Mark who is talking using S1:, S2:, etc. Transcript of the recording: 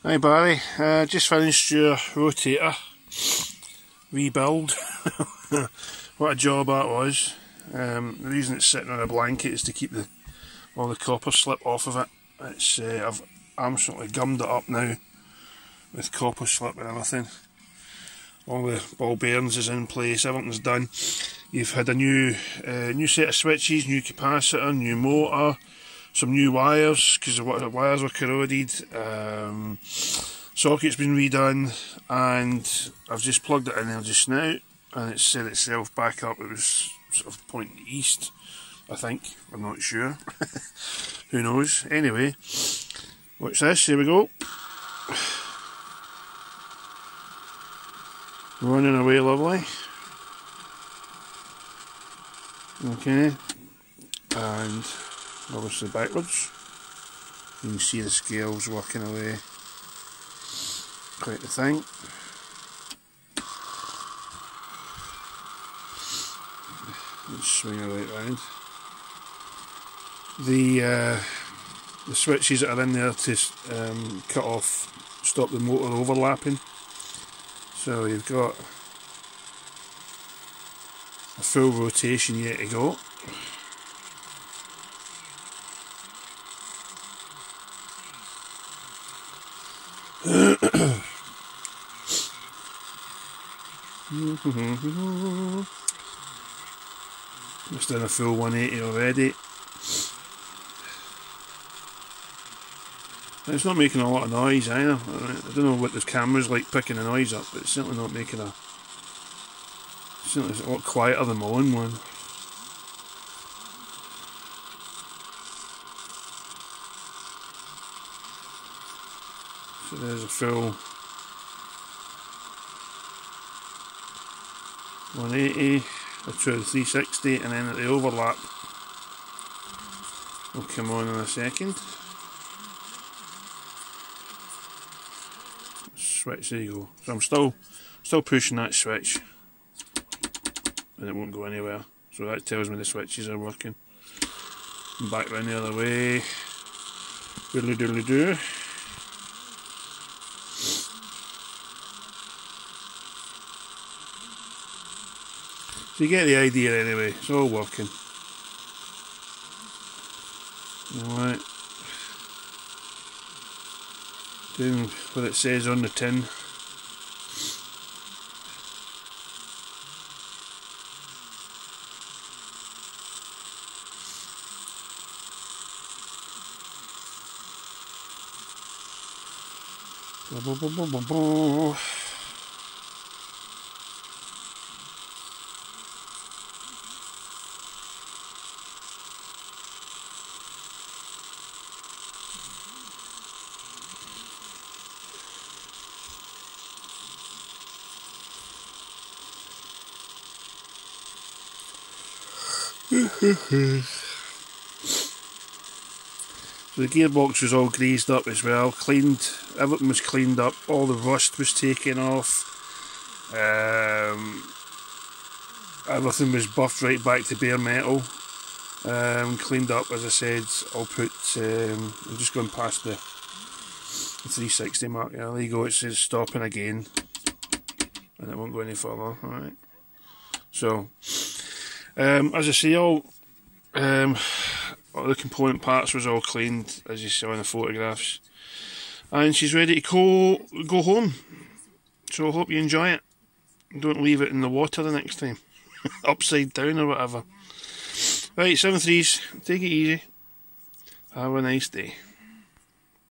S1: Hi Barry, just finished your rotator rebuild. What a job that was. The reason it's sitting on a blanket is to keep all the copper slip off of it. It's I've absolutely gummed it up now with copper slip and everything. All the ball bearings is in place, everything's done. You've had a new set of switches, new capacitor, new motor, some new wires because the wires were corroded. Socket's been redone, and I've just plugged it in there just now, and it's set itself back up. It was sort of pointing east, I think. I'm not sure. Who knows? Anyway, watch this. Here we go. Running away lovely. Okay, and obviously backwards. You can see the scales working away. Quite the thing. Let's swing it right round. The switches that are in there to cut off, stop the motor overlapping. So you've got a full rotation yet to go. Just done a full 180 already. It's not making a lot of noise either. I don't know what the camera's like picking the noise up, but it's certainly not making a... Certainly it's a lot quieter than my own one. So there's a full 180, a true 360, and then at the overlap will come on in a second. Switch, there you go. So I'm still pushing that switch, and it won't go anywhere. So that tells me the switches are working. And back round the other way. Doodly doodly doo. So you get the idea anyway, it's all working. Alright. Doing what it says on the tin. So the gearbox was all greased up as well, cleaned, everything was cleaned up, all the rust was taken off, everything was buffed right back to bare metal, cleaned up. As I said, I'll put, I'm just going past the 360 mark. Yeah, there you go, it says stopping again, and it won't go any further. Alright, so as I say, all the component parts was all cleaned, as you saw in the photographs, and she's ready to go home. So I hope you enjoy it. Don't leave it in the water the next time. Upside down or whatever. Right, 7 3s, take it easy. Have a nice day.